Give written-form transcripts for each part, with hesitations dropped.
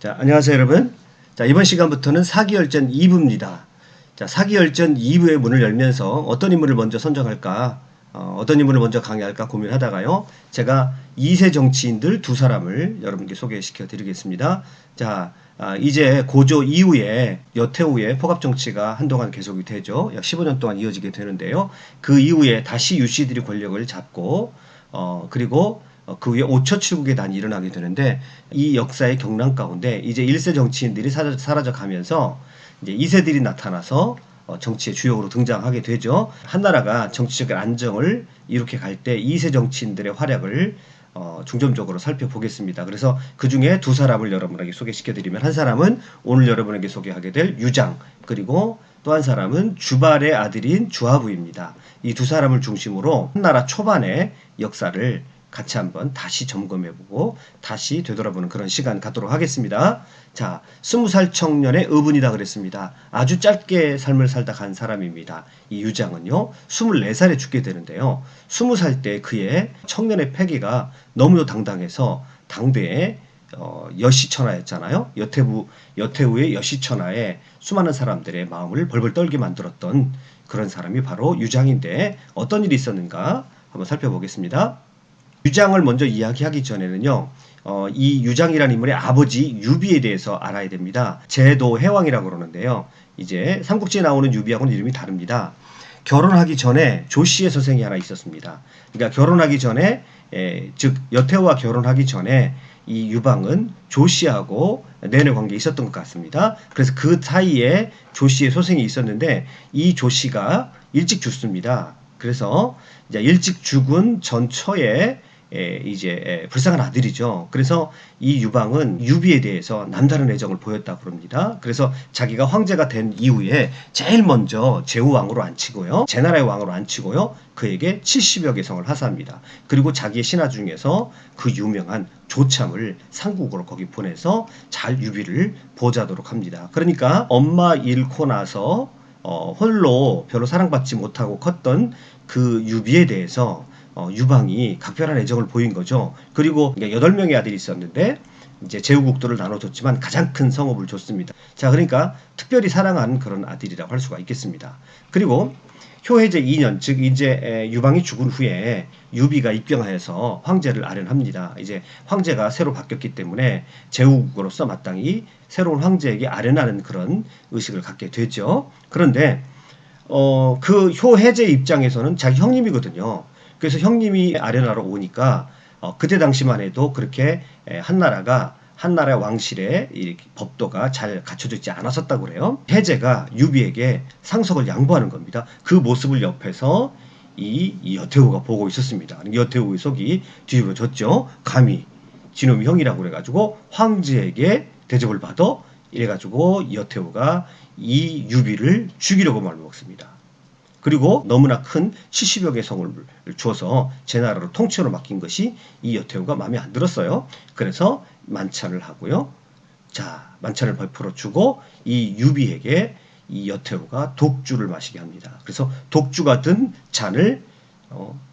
자, 안녕하세요, 여러분. 자, 이번 시간부터는 사기열전 2부입니다. 자, 사기열전 2부의 문을 열면서 어떤 인물을 먼저 선정할까, 어떤 인물을 먼저 강의할까 고민하다가요, 제가 2세 정치인들 두 사람을 여러분께 소개시켜 드리겠습니다. 자, 이제 고조 이후에 여태후에 포갑정치가 한동안 계속이 되죠. 약 15년 동안 이어지게 되는데요. 그 이후에 다시 유씨들이 권력을 잡고, 그리고 그 위에 5처7국의 난이 일어나게 되는데, 이 역사의 경랑 가운데 이제 1세 정치인들이 사라져 가면서 이제 2세들이 나타나서 정치의 주역으로 등장하게 되죠. 한나라가 정치적 안정을 이렇게 갈 때 2세 정치인들의 활약을 중점적으로 살펴보겠습니다. 그래서 그 중에 두 사람을 여러분에게 소개시켜드리면, 한 사람은 오늘 여러분에게 소개하게 될 유장, 그리고 또 한 사람은 주발의 아들인 주하부입니다. 이 두 사람을 중심으로 한나라 초반의 역사를 같이 한번 다시 점검해보고 다시 되돌아보는 그런 시간 갖도록 하겠습니다. 자, 20살 청년의 어분이다 그랬습니다. 아주 짧게 삶을 살다 간 사람입니다. 이 유장은요, 24살에 죽게 되는데요. 20살 때 그의 청년의 패기가 너무도 당당해서 당대에 여시천하였잖아요. 여태후의 여시천하에 수많은 사람들의 마음을 벌벌 떨게 만들었던 그런 사람이 바로 유장인데, 어떤 일이 있었는가 한번 살펴보겠습니다. 유장을 먼저 이야기하기 전에는요, 이 유장이라는 인물의 아버지 유비에 대해서 알아야 됩니다. 제도해왕이라고 그러는데요. 이제 삼국지에 나오는 유비하고는 이름이 다릅니다. 결혼하기 전에 조씨의 서생이 하나 있었습니다. 그러니까 결혼하기 전에, 즉 여태후와 결혼하기 전에 이 유방은 조씨하고 내내 관계에 있었던 것 같습니다. 그래서 그 사이에 조씨의 소생이 있었는데, 이 조씨가 일찍 죽습니다. 그래서 이제 일찍 죽은 전처에 이제 불쌍한 아들이죠. 그래서 이 유방은 유비에 대해서 남다른 애정을 보였다고 그럽니다. 그래서 자기가 황제가 된 이후에 제일 먼저 제후왕으로 앉히고요, 제나라의 왕으로 앉히고요, 그에게 70여 개성을 하사합니다. 그리고 자기의 신하 중에서 그 유명한 조참을 상국으로 거기 보내서 잘 유비를 보호하도록 합니다. 그러니까 엄마 잃고 나서 홀로 별로 사랑받지 못하고 컸던 그 유비에 대해서 유방이 각별한 애정을 보인 거죠. 그리고 8명의 아들이 있었는데, 이제 제후국도를 나눠줬지만 가장 큰 성읍을 줬습니다. 자, 그러니까 특별히 사랑한 그런 아들이라고 할 수가 있겠습니다. 그리고 효해제 2년, 즉 이제 유방이 죽은 후에 유비가 입경하여서 황제를 아련합니다. 이제 황제가 새로 바뀌었기 때문에 제후국으로서 마땅히 새로운 황제에게 아련하는 그런 의식을 갖게 되죠. 그런데 그 효해제 입장에서는 자기 형님이거든요. 그래서 형님이 아련하러 오니까 그때 당시만 해도 그렇게 한나라의 왕실의 이렇게 법도가 잘 갖춰져 있지 않았었다고 그래요. 해제가 유비에게 상속을 양보하는 겁니다. 그 모습을 옆에서 이 여태후가 보고 있었습니다. 여태후의 속이 뒤집어졌죠. 감히 지놈이 형이라고 그래가지고 황제에게 대접을 받아, 이래가지고 여태후가 이 유비를 죽이려고 마음먹습니다. 그리고 너무나 큰 70여 개 성을 줘서 제나라로 통치로 맡긴 것이 이 여태후가 마음에 안 들었어요. 그래서 만찬을 하고요. 자, 만찬을 베풀어 주고 이 유비에게 이 여태후가 독주를 마시게 합니다. 그래서 독주가 든 잔을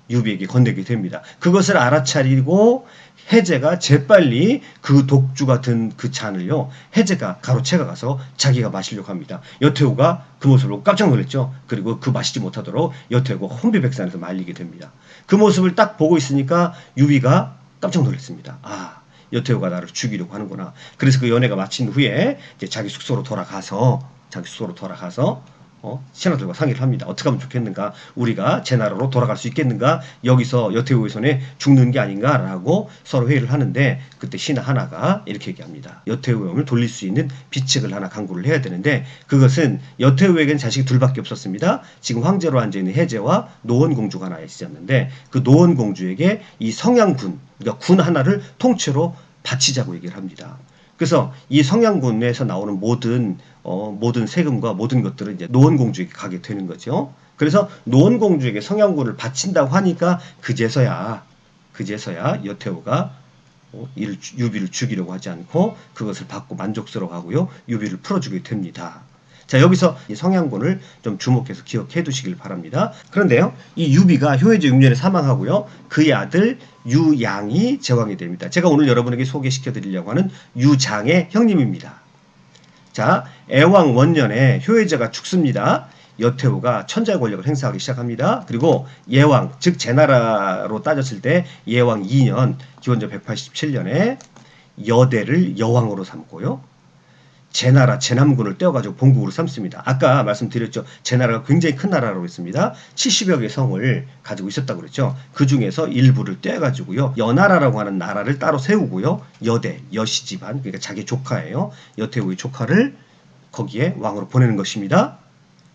유비에게 건네게 됩니다. 그것을 알아차리고 해제가 재빨리 그 독주가 든 그 잔을요, 해제가 가로채가 가서 자기가 마시려고 합니다. 여태후가 그 모습을 보고 깜짝 놀랐죠. 그리고 그 마시지 못하도록 여태후가 혼비백산에서 말리게 됩니다. 그 모습을 딱 보고 있으니까 유비가 깜짝 놀랐습니다. 아, 여태후가 나를 죽이려고 하는구나. 그래서 그 연애가 마친 후에 이제 자기 숙소로 돌아가서 신하들과 상의를 합니다. 어떻게 하면 좋겠는가? 우리가 제나라로 돌아갈 수 있겠는가? 여기서 여태후의 손에 죽는 게 아닌가라고 서로 회의를 하는데, 그때 신하 하나가 이렇게 얘기합니다. 여태후의 몸을 돌릴 수 있는 비책을 하나 강구를 해야 되는데, 그것은 여태후에게는 자식이 둘밖에 없었습니다. 지금 황제로 앉아있는 해제와 노원공주가 하나 있었는데, 그 노원공주에게 이 성양군, 그러니까 군 하나를 통째로 바치자고 얘기를 합니다. 그래서 이 성양군에서 나오는 모든 세금과 모든 것들은 이제 노원공주에게 가게 되는 거죠. 그래서 노원공주에게 성양군을 바친다고 하니까 그제서야 여태후가 유비를 죽이려고 하지 않고 그것을 받고 만족스러워하고요, 유비를 풀어주게 됩니다. 자, 여기서 이 성향군을 좀 주목해서 기억해 두시길 바랍니다. 그런데요, 이 유비가 효해제 6년에 사망하고요, 그의 아들 유양이 제왕이 됩니다. 제가 오늘 여러분에게 소개시켜 드리려고 하는 유장의 형님입니다. 자, 애왕 원년에 효해제가 죽습니다. 여태후가 천자의 권력을 행사하기 시작합니다. 그리고 예왕, 즉 제나라로 따졌을 때 예왕 2년, 기원전 187년에 여대를 여왕으로 삼고요, 제나라 제남군을 떼어가지고 본국으로 삼습니다. 아까 말씀드렸죠. 제나라가 굉장히 큰 나라라고 했습니다. 70여 개의 성을 가지고 있었다고 그랬죠. 그 중에서 일부를 떼어가지고요, 여나라라고 하는 나라를 따로 세우고요, 여대, 여시 집안, 그러니까 자기 조카예요, 여태후의 조카를 거기에 왕으로 보내는 것입니다.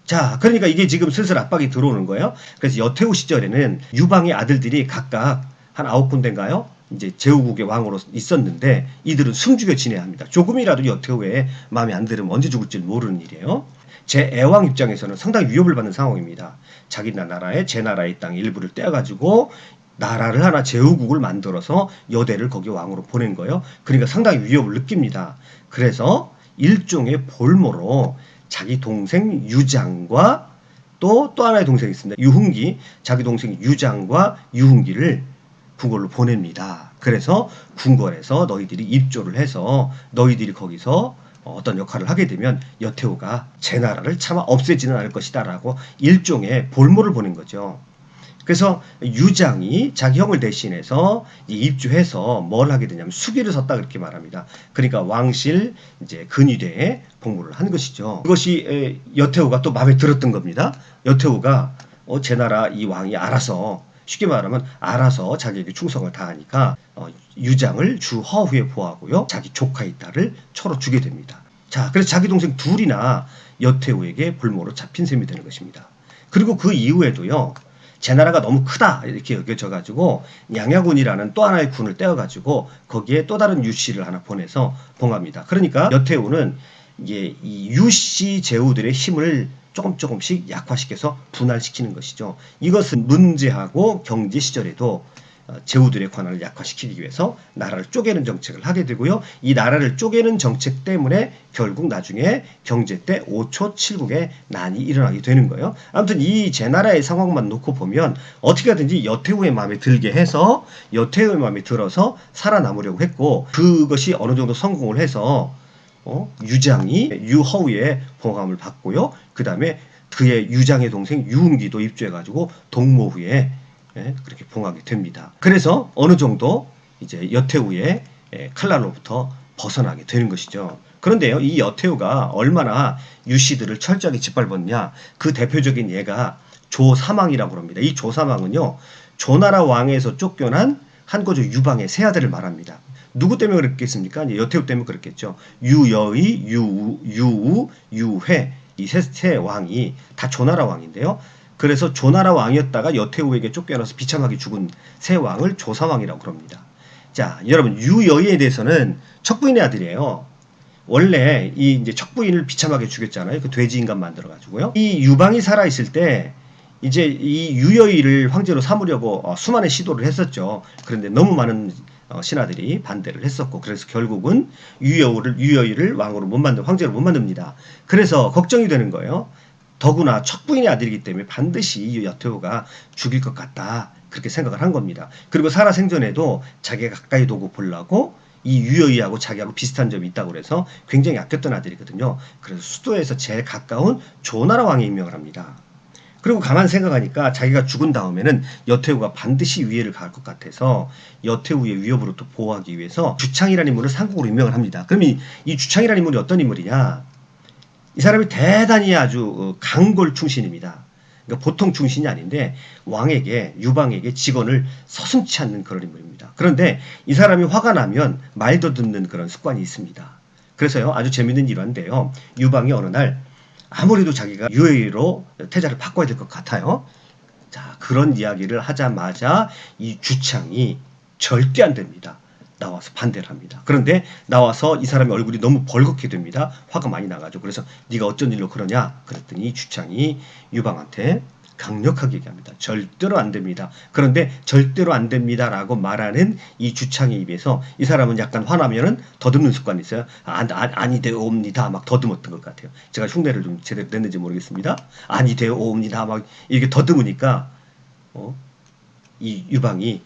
자, 그러니까 이게 지금 슬슬 압박이 들어오는 거예요. 그래서 여태후 시절에는 유방의 아들들이 각각 한 9군데인가요? 이제 제후국의 왕으로 있었는데 이들은 숨죽여 지내야 합니다. 조금이라도 여태후에 마음에 안 들으면 언제 죽을지 모르는 일이에요. 제 애왕 입장에서는 상당히 위협을 받는 상황입니다. 자기 나라의 제 나라의 땅 일부를 떼어가지고 나라를 하나 제후국을 만들어서 여대를 거기 왕으로 보낸 거예요. 그러니까 상당히 위협을 느낍니다. 그래서 일종의 볼모로 자기 동생 유장과 또 하나의 동생이 있습니다. 유흥기, 자기 동생 유장과 유흥기를 궁궐로 보냅니다. 그래서 궁궐에서 너희들이 입조를 해서 너희들이 거기서 어떤 역할을 하게 되면 여태후가 제 나라를 차마 없애지는 않을 것이다 라고 일종의 볼모를 보낸 거죠. 그래서 유장이 자기 형을 대신해서 입주해서 뭘 하게 되냐면 수기를 섰다 그렇게 말합니다. 그러니까 왕실 이제 근위대에 복무를 한 것이죠. 그것이 여태후가 또 마음에 들었던 겁니다. 여태후가 제 나라 이 왕이 알아서, 쉽게 말하면 알아서 자기에게 충성을 다하니까 유장을 주허후에 보하고요, 자기 조카의 딸을 쳐로 주게 됩니다. 자, 그래서 자기 동생 둘이나 여태후에게 볼모로 잡힌 셈이 되는 것입니다. 그리고 그 이후에도요, 제 나라가 너무 크다 이렇게 여겨져가지고 양야군이라는 또 하나의 군을 떼어가지고 거기에 또 다른 유씨를 하나 보내서 봉합니다. 그러니까 여태후는 이게 이 유씨 제후들의 힘을 조금씩 약화시켜서 분할시키는 것이죠. 이것은 문제하고 경제 시절에도 제후들의 권한을 약화시키기 위해서 나라를 쪼개는 정책을 하게 되고요. 이 나라를 쪼개는 정책 때문에 결국 나중에 경제 때 5초 7국의 난이 일어나게 되는 거예요. 아무튼 이 제나라의 상황만 놓고 보면 어떻게든지 여태후의 마음에 들게 해서 여태후의 마음에 들어서 살아남으려고 했고, 그것이 어느 정도 성공을 해서 유장이 유허우의 봉함을 받고요, 그 다음에 그의 유장의 동생 유흥기도 입주해가지고 동모후에 그렇게 봉하게 됩니다. 그래서 어느 정도 이제 여태후의 칼날로부터 벗어나게 되는 것이죠. 그런데요, 이 여태후가 얼마나 유씨들을 철저하게 짓밟았냐, 그 대표적인 예가 조사망이라고 합니다. 이 조사망은요, 조나라 왕에서 쫓겨난 한거조 유방의 세 아들을 말합니다. 누구 때문에 그랬겠습니까? 여태후 때문에 그랬겠죠. 유여의, 유우, 유회, 이 세 왕이 다 조나라 왕인데요. 그래서 조나라 왕이었다가 여태후에게 쫓겨나서 비참하게 죽은 세 왕을 조사왕이라고 합니다. 자, 여러분, 유여의에 대해서는 척부인의 아들이에요. 원래 이 이제 척부인을 비참하게 죽였잖아요. 그 돼지 인간 만들어가지고요. 이 유방이 살아있을 때 이제 이 유여의를 황제로 삼으려고 수많은 시도를 했었죠. 그런데 너무 많은 신하들이 반대를 했었고, 그래서 결국은 유여의를 왕으로 황제로 못 만듭니다. 그래서 걱정이 되는 거예요. 더구나 척부인의 아들이기 때문에 반드시 여태후가 죽일 것 같다, 그렇게 생각을 한 겁니다. 그리고 살아생전에도 자기가 가까이 두고 보려고 이 유여의하고 자기하고 비슷한 점이 있다고 그래서 굉장히 아꼈던 아들이거든요. 그래서 수도에서 제일 가까운 조나라 왕에 임명을 합니다. 그리고 가만 생각하니까 자기가 죽은 다음에는 여태후가 반드시 위해를 가할 것 같아서 여태후의 위협으로부터 보호하기 위해서 주창이라는 인물을 상국으로 임명을 합니다. 그럼 이 주창이라는 인물이 어떤 인물이냐? 이 사람이 대단히 아주 강골 충신입니다. 그러니까 보통 충신이 아닌데 왕에게, 유방에게 직언을 서슴지 않는 그런 인물입니다. 그런데 이 사람이 화가 나면 말도 듣는 그런 습관이 있습니다. 그래서요, 아주 재밌는 일화인데요, 유방이 어느 날 아무래도 자기가 유여의로 태자를 바꿔야 될 것 같아요. 자, 그런 이야기를 하자마자 이 주창이 절대 안 됩니다. 나와서 반대를 합니다. 그런데 나와서 이 사람의 얼굴이 너무 벌겋게 됩니다. 화가 많이 나가지고. 그래서 네가 어쩐 일로 그러냐 그랬더니 주창이 유방한테 강력하게 얘기합니다. 절대로 안 됩니다. 그런데 절대로 안 됩니다라고 말하는 이 주창의 입에서 이 사람은 약간 화나면은 더듬는 습관이 있어요. 아니 되옵니다. 막 더듬었던 것 같아요. 제가 흉내를 좀 제대로 냈는지 모르겠습니다. 아니 되옵니다. 막 이렇게 더듬으니까 이 유방이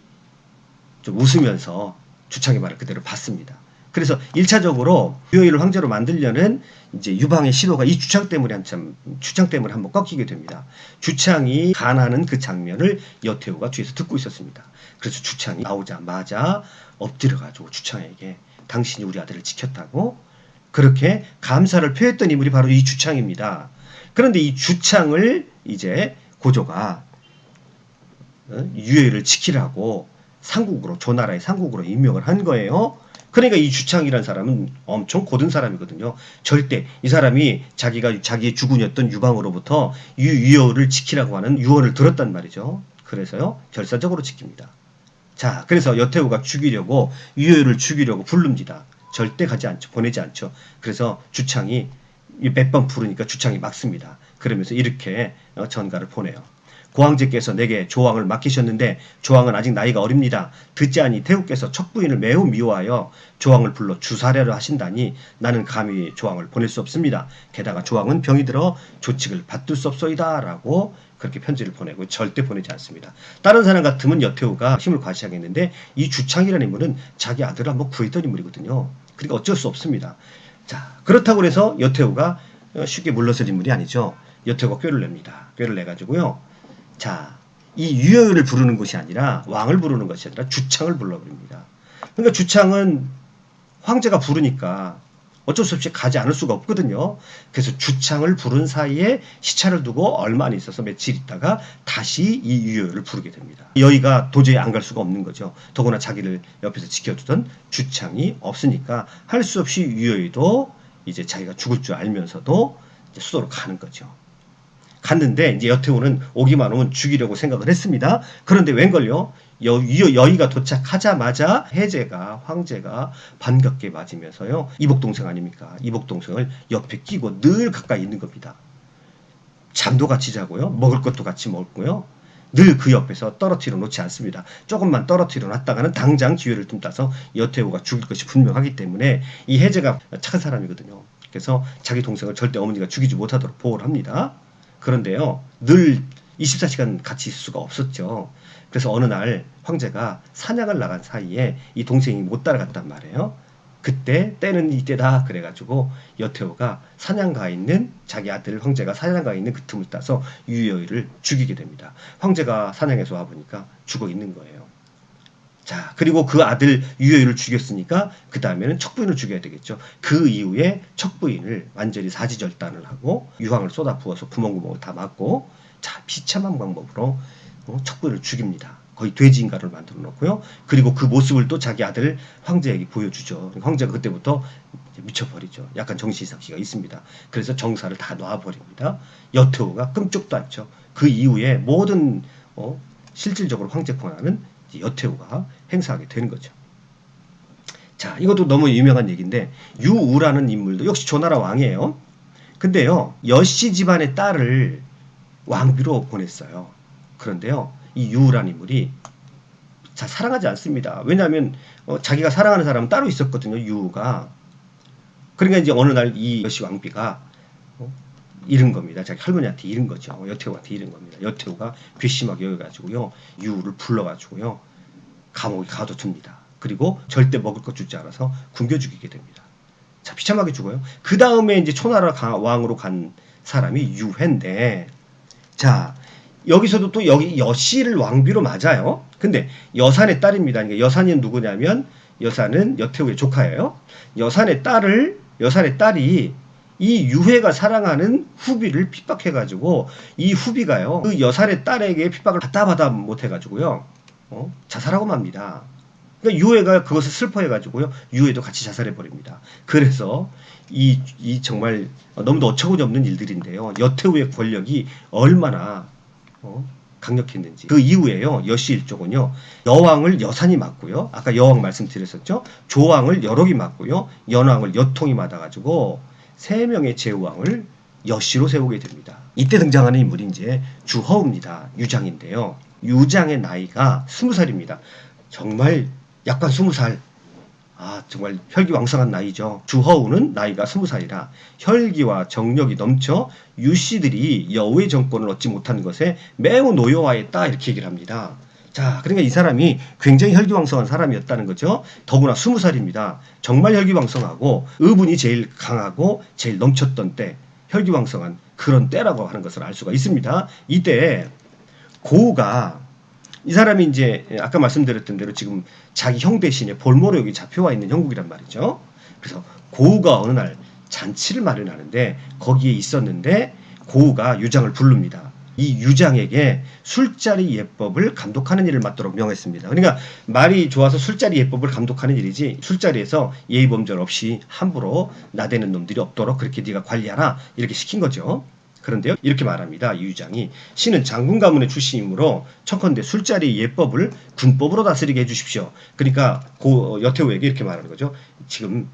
좀 웃으면서 주창의 말을 그대로 받습니다. 그래서 1차적으로 유효일을 황제로 만들려는 이제 유방의 시도가 이 주창 때문에 한번 꺾이게 됩니다. 주창이 간하는 그 장면을 여태우가 뒤에서 듣고 있었습니다. 그래서 주창이 나오자마자 엎드려가지고 주창에게 당신이 우리 아들을 지켰다고 그렇게 감사를 표했던 인물이 바로 이 주창입니다. 그런데 이 주창을 이제 고조가 유효일을 지키라고 상국으로 조나라의 상국으로 임명을 한 거예요. 그러니까 이 주창이라는 사람은 엄청 고든 사람이거든요. 절대 이 사람이 자기의 주군이었던 유방으로부터 유효를 지키라고 하는 유언을 들었단 말이죠. 그래서요 결사적으로 지킵니다. 자, 그래서 여태우가 죽이려고 유효를 죽이려고 부릅니다. 절대 가지 않죠. 보내지 않죠. 그래서 주창이 몇 번 부르니까 주창이 막습니다. 그러면서 이렇게 전가를 보내요. 고황제께서 내게 조왕을 맡기셨는데 조왕은 아직 나이가 어립니다. 듣지 아니 태우께서 척부인을 매우 미워하여 조왕을 불러 주사려를 하신다니 나는 감히 조왕을 보낼 수 없습니다. 게다가 조왕은 병이 들어 조칙을 받들 수 없소이다 라고 그렇게 편지를 보내고 절대 보내지 않습니다. 다른 사람 같으면 여태우가 힘을 과시하겠는데 이 주창이라는 인물은 자기 아들을 한번 구했던 인물이거든요. 그러니까 어쩔 수 없습니다. 자, 그렇다고 해서 여태우가 쉽게 물러설 인물이 아니죠. 여태우가 꾀를 냅니다. 꾀를 내가지고요. 자, 이 유효를 부르는 것이 아니라 왕을 부르는 것이 아니라 주창을 불러버립니다. 그러니까 주창은 황제가 부르니까 어쩔 수 없이 가지 않을 수가 없거든요. 그래서 주창을 부른 사이에 시차를 두고 얼마 안 있어서 며칠 있다가 다시 이 유효를 부르게 됩니다. 여의가 도저히 안 갈 수가 없는 거죠. 더구나 자기를 옆에서 지켜두던 주창이 없으니까 할 수 없이 유효도 이제 자기가 죽을 줄 알면서도 이제 수도로 가는 거죠. 갔는데 이제 여태우는 오기만 오면 죽이려고 생각을 했습니다. 그런데 웬걸요? 여의가 도착하자마자 황제가 반갑게 맞으면서요. 이복동생 아닙니까? 이복동생을 옆에 끼고 늘 가까이 있는 겁니다. 잠도 같이 자고요. 먹을 것도 같이 먹고요. 늘 그 옆에서 떨어뜨려 놓지 않습니다. 조금만 떨어뜨려 놨다가는 당장 기회를 tum따서 여태우가 죽일 것이 분명하기 때문에 이 해제가 착한 사람이거든요. 그래서 자기 동생을 절대 어머니가 죽이지 못하도록 보호를 합니다. 그런데요, 늘 24시간 같이 있을 수가 없었죠. 그래서 어느 날 황제가 사냥을 나간 사이에 이 동생이 못 따라갔단 말이에요. 그때 때는 이때다 그래가지고 여태우가 사냥가에 있는 자기 아들 황제가 사냥가에 있는 그 틈을 따서 유효를 죽이게 됩니다. 황제가 사냥해서 와보니까 죽어 있는 거예요. 자, 그리고 그 아들 유효를 죽였으니까 그 다음에는 척부인을 죽여야 되겠죠. 그 이후에 척부인을 완전히 사지절단을 하고 유황을 쏟아 부어서 구멍구멍을 다 막고 자 비참한 방법으로 척부인을 죽입니다. 거의 돼지인간을 만들어 놓고요. 그리고 그 모습을 또 자기 아들 황제에게 보여주죠. 황제가 그때부터 미쳐버리죠. 약간 정신이상기가 있습니다. 그래서 정사를 다 놔버립니다. 여태우가 끔찍도 않죠. 그 이후에 모든 실질적으로 황제 권한은 여태우가 행사하게 되는 거죠. 자, 이것도 너무 유명한 얘기인데 유우라는 인물도 역시 조나라 왕이에요. 근데요, 여씨 집안의 딸을 왕비로 보냈어요. 그런데요, 이 유우라는 인물이 자 사랑하지 않습니다. 왜냐하면 자기가 사랑하는 사람은 따로 있었거든요. 유우가. 그러니까 이제 어느 날 이 여씨 왕비가 잃은 겁니다. 자기 할머니한테 잃은 거죠. 여태우한테 잃은 겁니다. 여태우가 괘씸하게 여겨가지고요. 유우를 불러가지고요. 감옥에 가둬둡니다. 그리고 절대 먹을 것 주지 않아서 굶겨 죽이게 됩니다. 자, 비참하게 죽어요. 그 다음에 이제 초나라 왕으로 간 사람이 유회인데, 자, 여기서도 또 여기 여씨를 왕비로 맞아요. 근데 여산의 딸입니다. 그러니까 여산이 누구냐면 여산은 여태우의 조카예요. 여산의 딸이 이 유회가 사랑하는 후비를 핍박해가지고 이 후비가요 그 여산의 딸에게 핍박을 받다 못해가지고요 자살하고 맙니다. 그러니까 유회가 그것을 슬퍼해가지고요 유회도 같이 자살해버립니다. 그래서 이 정말 너무도 어처구니 없는 일들인데요. 여태우의 권력이 얼마나 강력했는지. 그 이후에요 여씨 일족은요 여왕을 여산이 맡고요. 아까 여왕 말씀드렸었죠. 조왕을 여록이 맡고요. 연왕을 여통이 맡아가지고 3명의 제후왕을 여씨로 세우게 됩니다. 이때 등장하는 인물이 이제 주허우입니다. 유장인데요. 유장의 나이가 20살입니다. 정말 약간 20살. 정말 혈기왕성한 나이죠. 주허우는 나이가 20살이라 혈기와 정력이 넘쳐 유씨들이 여우의 정권을 얻지 못한 것에 매우 노여워했다 이렇게 얘기를 합니다. 자, 그러니까 이 사람이 굉장히 혈기왕성한 사람이었다는 거죠. 더구나 20살입니다. 정말 혈기왕성하고 의분이 제일 강하고 제일 넘쳤던 때, 혈기왕성한 그런 때라고 하는 것을 알 수가 있습니다. 이때 고우가 이 사람이 이제 아까 말씀드렸던 대로 지금 자기 형 대신에 볼모력이 잡혀와 있는 형국이란 말이죠. 그래서 고우가 어느 날 잔치를 마련하는데 거기에 있었는데 고우가 유장을 부릅니다. 이 유장에게 술자리 예법을 감독하는 일을 맡도록 명했습니다. 그러니까 말이 좋아서 술자리 예법을 감독하는 일이지 술자리에서 예의범절 없이 함부로 나대는 놈들이 없도록 그렇게 네가 관리하라 이렇게 시킨 거죠. 그런데요, 이렇게 말합니다. 이 유장이 신은 장군 가문의 출신이므로 청컨대 술자리 예법을 군법으로 다스리게 해주십시오. 그러니까 여태우에게 이렇게 말하는 거죠. 지금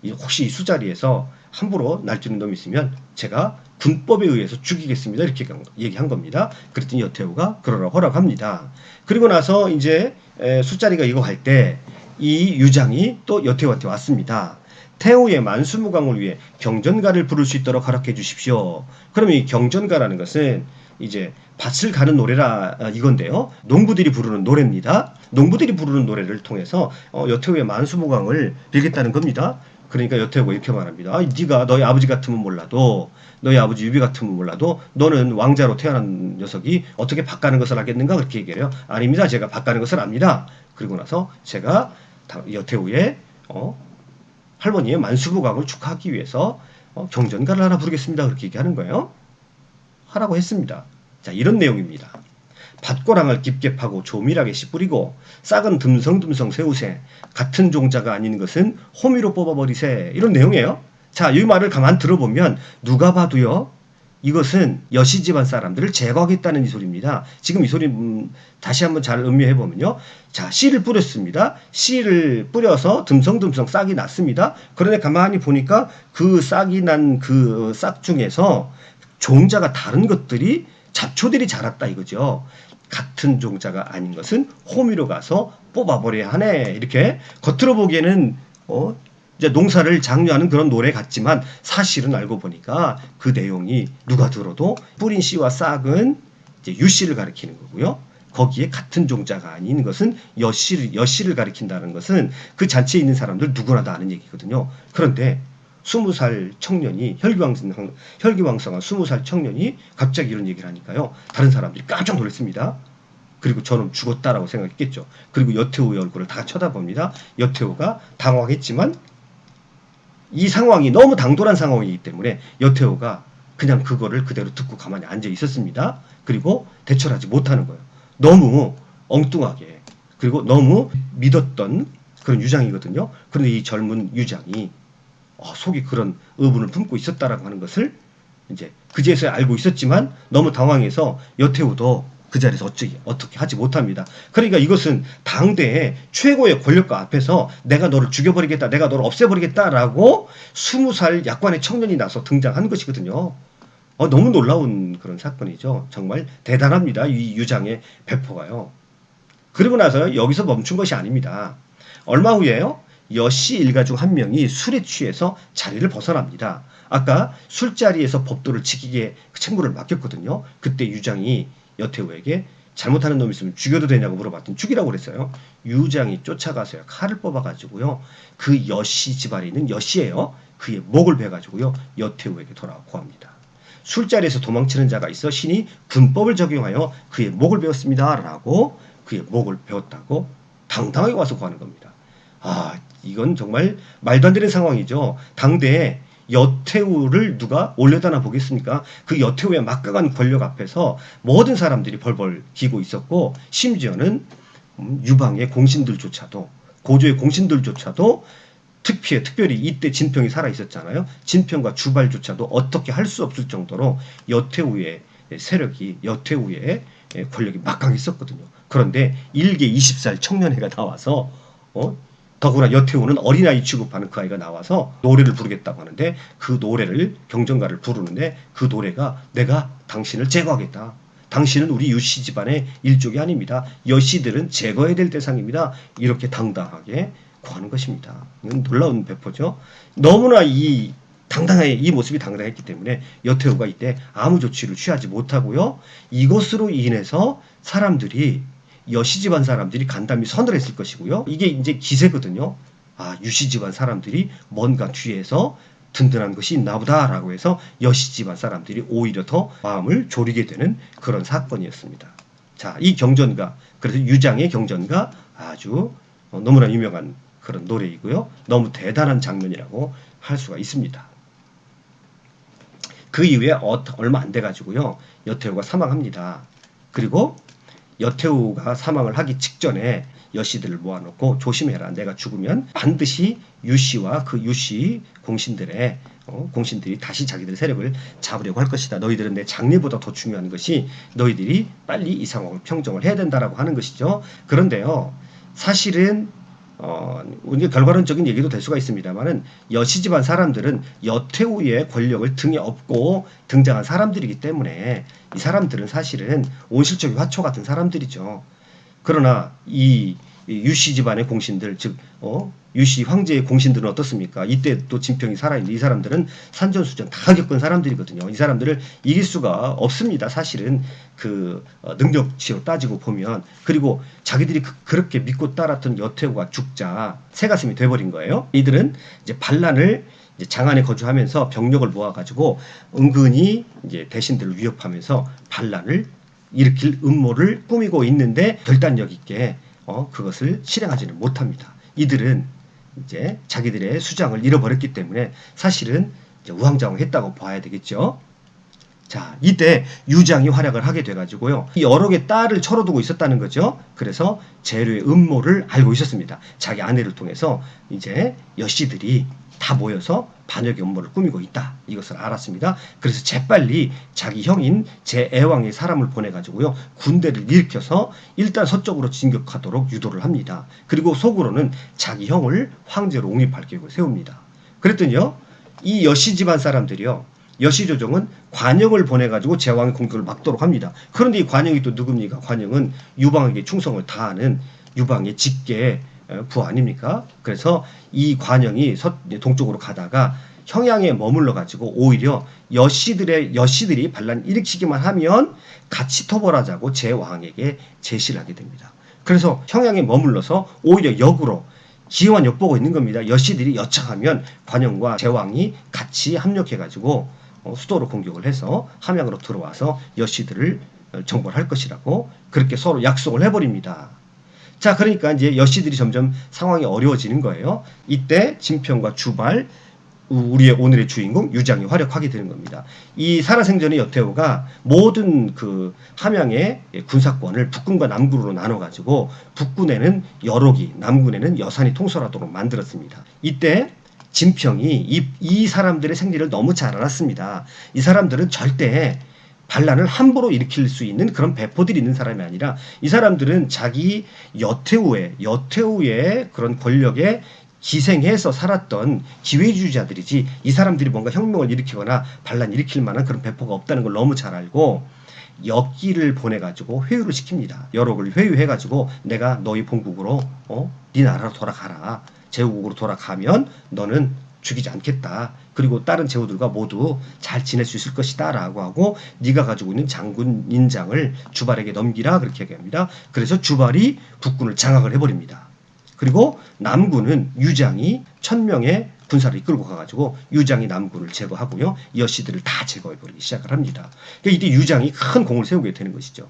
혹시 이 술자리에서 함부로 날뛰는 놈이 있으면 제가 군법에 의해서 죽이겠습니다. 이렇게 얘기한 겁니다. 그랬더니 여태우가 그러라고 허락합니다. 그리고 나서 이제 술자리가 이거 할 때 이 유장이 또 여태우한테 왔습니다. 태후의 만수무강을 위해 경전가를 부를 수 있도록 허락해 주십시오. 그러면 이 경전가라는 것은 이제 밭을 가는 노래라 이건데요. 농부들이 부르는 노래입니다. 농부들이 부르는 노래를 통해서 여태후의 만수무강을 빌겠다는 겁니다. 그러니까 여태후가 이렇게 말합니다. 네가 너희 아버지 같으면 몰라도 너희 아버지 유비 같으면 몰라도 너는 왕자로 태어난 녀석이 어떻게 밭 가는 것을 알겠는가 그렇게 얘기해요. 아닙니다. 제가 밭 가는 것을 압니다. 그리고 나서 제가 여태후의 할머니의 만수무강을 축하하기 위해서 경전가를 하나 부르겠습니다. 그렇게 얘기하는 거예요. 하라고 했습니다. 자, 이런 내용입니다. 밭고랑을 깊게 파고 조밀하게 씨 뿌리고 싹은 듬성듬성 세우세 같은 종자가 아닌 것은 호미로 뽑아버리세 이런 내용이에요. 자, 이 말을 가만 들어보면 누가 봐도요. 이것은 여시 집안 사람들을 제거하겠다는 이 소리입니다. 지금 이 소리 다시 한번 잘 음미해보면요. 자, 씨를 뿌렸습니다. 씨를 뿌려서 듬성듬성 싹이 났습니다. 그런데 가만히 보니까 그 싹이 난 그 싹 중에서 종자가 다른 것들이 잡초들이 자랐다 이거죠. 같은 종자가 아닌 것은 호미로 가서 뽑아버려야 하네. 이렇게 겉으로 보기에는 이제 농사를 장려하는 그런 노래 같지만 사실은 알고 보니까 그 내용이 누가 들어도 뿌린 씨와 싹은 이제 유씨를 가리키는 거고요. 거기에 같은 종자가 아닌 것은 여씨를 가리킨다는 것은 그 잔치에 있는 사람들 누구나 다 아는 얘기거든요. 그런데 20살 청년이 혈기왕성한 20살 청년이 갑자기 이런 얘기를 하니까요. 다른 사람들이 깜짝 놀랐습니다. 그리고 저는 죽었다라고 생각했겠죠. 그리고 여태우의 얼굴을 다 쳐다봅니다. 여태우가 당황했지만 이 상황이 너무 당돌한 상황이기 때문에 여태우가 그냥 그거를 그대로 듣고 가만히 앉아 있었습니다. 그리고 대처를 하지 못하는 거예요. 너무 엉뚱하게 그리고 너무 믿었던 그런 유장이거든요. 그런데 이 젊은 유장이 속이 그런 의분을 품고 있었다라고 하는 것을 이제 그제서야 알고 있었지만 너무 당황해서 여태우도 그 자리에서 어떻게 하지 못합니다. 그러니까 이것은 당대의 최고의 권력가 앞에서 내가 너를 죽여버리겠다, 내가 너를 없애버리겠다라고 20살 약관의 청년이 나서 등장한 것이거든요. 너무 놀라운 그런 사건이죠. 정말 대단합니다. 이 유장의 배포가요. 그리고 나서 여기서 멈춘 것이 아닙니다. 얼마 후에요. 여씨 일가 중 한 명이 술에 취해서 자리를 벗어납니다. 아까 술자리에서 법도를 지키게 책무를 맡겼거든요. 그때 유장이 여태우에게 잘못하는 놈 있으면 죽여도 되냐고 물어봤더니 죽이라고 그랬어요. 유장이 쫓아가서요. 칼을 뽑아가지고요. 그 여씨 집안에 있는 여씨예요. 그의 목을 베가지고요. 여태우에게 돌아고합니다. 술자리에서 도망치는 자가 있어 신이 군법을 적용하여 그의 목을 베었습니다. 라고 그의 목을 베었다고 당당하게 와서 구하는 겁니다. 이건 정말 말도 안 되는 상황이죠. 당대에 여태우를 누가 올려다나 보겠습니까? 그 여태우의 막강한 권력 앞에서 모든 사람들이 벌벌 기고 있었고 심지어는 유방의 공신들조차도 고조의 공신들조차도 특별히 이때 진평이 살아있었잖아요. 진평과 주발조차도 어떻게 할 수 없을 정도로 여태우의 세력이 여태우의 권력이 막강했었거든요. 그런데 일개 20살 청년회가 나와서 더구나 여태우는 어린아이 취급하는 그 아이가 나와서 노래를 부르겠다고 하는데 그 노래를 경전가를 부르는데 그 노래가 내가 당신을 제거하겠다. 당신은 우리 유씨 집안의 일족이 아닙니다. 여씨들은 제거해야 될 대상입니다. 이렇게 당당하게 구하는 것입니다. 이건 놀라운 배포죠. 너무나 이 모습이 당당했기 때문에 여태우가 이때 아무 조치를 취하지 못하고요. 이것으로 인해서 사람들이 여씨 집안 사람들이 간담이 선을 했을 것이고요. 이게 이제 기세거든요. 아, 유씨 집안 사람들이 뭔가 뒤에서 든든한 것이 있나 보다라고 해서 여씨 집안 사람들이 오히려 더 마음을 졸이게 되는 그런 사건이었습니다. 자, 이 경전가, 그래서 유장의 경전가 아주 너무나 유명한 그런 노래이고요. 너무 대단한 장면이라고 할 수가 있습니다. 그 이후에 얼마 안 돼가지고요. 여태우가 사망합니다. 그리고 여태우가 사망을 하기 직전에 여씨들을 모아놓고 조심해라. 내가 죽으면 반드시 유씨와 그 유씨 공신들이 다시 자기들의 세력을 잡으려고 할 것이다. 너희들은 내 장래보다 더 중요한 것이 너희들이 빨리 이 상황을 평정을 해야 된다라고 하는 것이죠. 그런데요. 사실은 이제 결과론적인 얘기도 될 수가 있습니다만은 여씨 집안 사람들은 여태우의 권력을 등에 업고 등장한 사람들이기 때문에 이 사람들은 사실은 온실적인 화초 같은 사람들이죠. 그러나 이 유씨 집안의 공신들, 즉 유씨 황제의 공신들은 어떻습니까? 이때 또 진평이 살아있는데 이 사람들은 산전수전 다 겪은 사람들이거든요. 이 사람들을 이길 수가 없습니다. 사실은 그 능력치로 따지고 보면. 그리고 자기들이 그렇게 믿고 따랐던 여태우가 죽자 새가슴이 돼버린 거예요. 이들은 이제 반란을 이제 장안에 거주하면서 병력을 모아가지고 은근히 이제 대신들을 위협하면서 반란을 일으킬 음모를 꾸미고 있는데 결단력 있게 그것을 실행하지는 못합니다. 이들은 이제 자기들의 수장을 잃어버렸기 때문에 사실은 이제 우왕좌왕했다고 봐야 되겠죠. 자, 이때 유장이 활약을 하게 돼가지고요. 여러 개 딸을 철어두고 있었다는 거죠. 그래서 재료의 음모를 알고 있었습니다. 자기 아내를 통해서 이제 여씨들이 다 모여서 반역의 음모를 꾸미고 있다. 이것을 알았습니다. 그래서 재빨리 자기 형인 제애왕의 사람을 보내가지고요. 군대를 일으켜서 일단 서쪽으로 진격하도록 유도를 합니다. 그리고 속으로는 자기 형을 황제로 옹립할 계획을 세웁니다. 그랬더니요. 이 여씨 집안 사람들이요. 여씨조정은 관영을 보내가지고 제왕의 공격을 막도록 합니다. 그런데 이 관영이 또 누굽니까? 관영은 유방에게 충성을 다하는 유방의 직계 부 아닙니까? 그래서 이 관영이 동쪽으로 가다가 평양에 머물러 가지고 오히려 여씨들이 반란 일으키기만 하면 같이 토벌하자고 제왕에게 제시를 하게 됩니다. 그래서 평양에 머물러서 오히려 역으로 기회만 엿보고 있는 겁니다. 여씨들이 여차하면 관영과 제왕이 같이 합력해가지고 수도로 공격을 해서 함양으로 들어와서 여씨들을 정벌할 것이라고 그렇게 서로 약속을 해버립니다. 자, 그러니까 이제 여씨들이 점점 상황이 어려워지는 거예요. 이때 진평과 주발, 우리의 오늘의 주인공 유장이 활약하게 되는 겁니다. 이 살아생전의 여태우가 모든 그 함양의 군사권을 북군과 남군으로 나눠가지고 북군에는 여록이, 남군에는 여산이 통솔하도록 만들었습니다. 이때 진평이 이 사람들의 생리를 너무 잘 알았습니다. 이 사람들은 절대 반란을 함부로 일으킬 수 있는 그런 배포들이 있는 사람이 아니라 이 사람들은 자기 여태우의 그런 권력에 기생해서 살았던 기회주의자들이지 이 사람들이 뭔가 혁명을 일으키거나 반란 일으킬 만한 그런 배포가 없다는 걸 너무 잘 알고 역기를 보내가지고 회유를 시킵니다. 여록을 회유해가지고 내가 너희 본국으로 네 나라로 돌아가라. 제후국으로 돌아가면 너는 죽이지 않겠다. 그리고 다른 제후들과 모두 잘 지낼 수 있을 것이다 라고 하고 네가 가지고 있는 장군 인장을 주발에게 넘기라 그렇게 얘기합니다. 그래서 주발이 북군을 장악을 해버립니다. 그리고 남군은 유장이 1000명의 군사를 이끌고 가가지고 유장이 남군을 제거하고요. 여씨들을 다 제거해버리기 시작을 합니다. 그러니까 이때 유장이 큰 공을 세우게 되는 것이죠.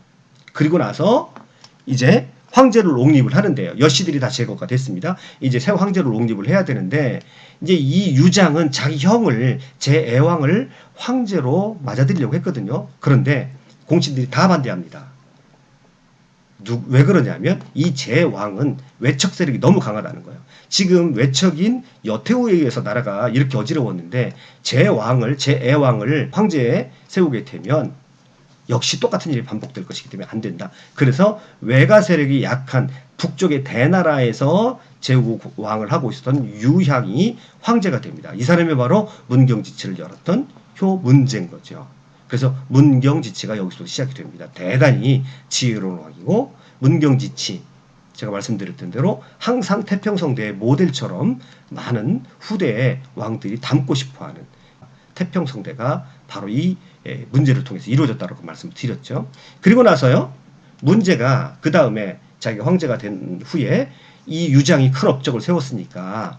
그리고 나서 이제 황제를 옹립을 하는데요. 여씨들이 다 제거가 됐습니다. 이제 새 황제를 옹립을 해야 되는데 이제 이 유장은 자기 형을 제애왕을 황제로 맞아들이려고 했거든요. 그런데 공신들이 다 반대합니다. 왜 그러냐면 이 제왕은 외척 세력이 너무 강하다는 거예요. 지금 외척인 여태우에 의해서 나라가 이렇게 어지러웠는데 제애왕을 황제에 세우게 되면 역시 똑같은 일이 반복될 것이기 때문에 안 된다. 그래서 외가 세력이 약한 북쪽의 대나라에서 제후왕을 하고 있었던 유향이 황제가 됩니다. 이 사람이 바로 문경지치를 열었던 효문제인 거죠. 그래서 문경지치가 여기서 시작이 됩니다. 대단히 지혜로운 왕이고 문경지치 제가 말씀드렸던 대로 항상 태평성대의 모델처럼 많은 후대의 왕들이 닮고 싶어하는 태평성대가 바로 이 문제를 통해서 이루어졌다고 말씀을 드렸죠. 그리고 나서요. 문제가 그 다음에 자기가 황제가 된 후에 이 유장이 큰 업적을 세웠으니까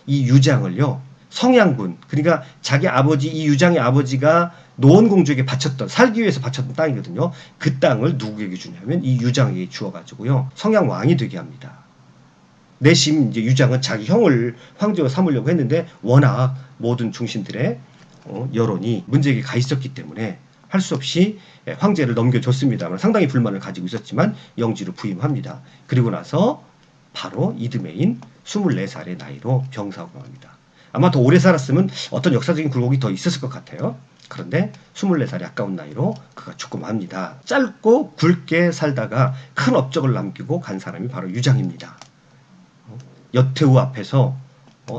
이 유장을요. 성양군 그러니까 자기 아버지 이 유장의 아버지가 노원공주에게 바쳤던 살기 위해서 바쳤던 땅이거든요. 그 땅을 누구에게 주냐면 이 유장에게 주어가지고요. 성양왕이 되게 합니다. 내심 이제 유장은 자기 형을 황제로 삼으려고 했는데 워낙 모든 중신들의 여론이 문제에게 가 있었기 때문에 할 수 없이 황제를 넘겨줬습니다만 상당히 불만을 가지고 있었지만 영지로 부임합니다. 그리고 나서 바로 이듬해인 24살의 나이로 병사하고 합니다. 아마 더 오래 살았으면 어떤 역사적인 굴곡이 더 있었을 것 같아요. 그런데 24살의 아까운 나이로 그가 죽고 맙니다. 짧고 굵게 살다가 큰 업적을 남기고 간 사람이 바로 유장입니다. 여태우 앞에서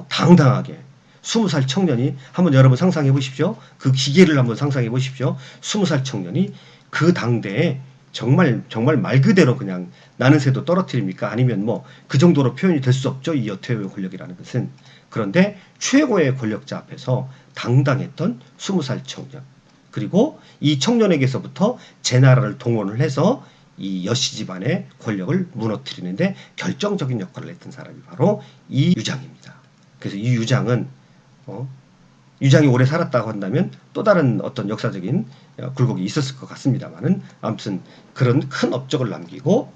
당당하게 20살 청년이 한번 여러분 상상해 보십시오. 그 기계를 한번 상상해 보십시오. 20살 청년이 그 당대에 정말 말 그대로 그냥 나는 새도 떨어뜨립니까? 아니면 뭐 그 정도로 표현이 될 수 없죠. 이 여태우의 권력이라는 것은. 그런데 최고의 권력자 앞에서 당당했던 20살 청년. 그리고 이 청년에게서부터 제나라를 동원을 해서 이 여씨 집안의 권력을 무너뜨리는데 결정적인 역할을 했던 사람이 바로 이 유장입니다. 그래서 이 유장은 유장이 오래 살았다고 한다면 또 다른 어떤 역사적인 굴곡이 있었을 것 같습니다만은 아무튼 그런 큰 업적을 남기고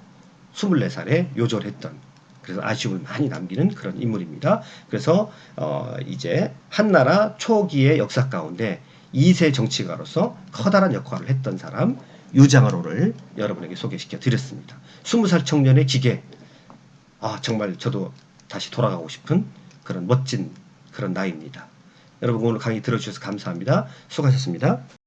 24살에 요절했던 그래서 아쉬움을 많이 남기는 그런 인물입니다. 그래서 이제 한나라 초기의 역사 가운데 2세 정치가로서 커다란 역할을 했던 사람 유장을 오늘 여러분에게 소개시켜 드렸습니다. 20살 청년의 기계 정말 저도 다시 돌아가고 싶은 그런 멋진 그런 나이입니다. 여러분 오늘 강의 들어주셔서 감사합니다. 수고하셨습니다.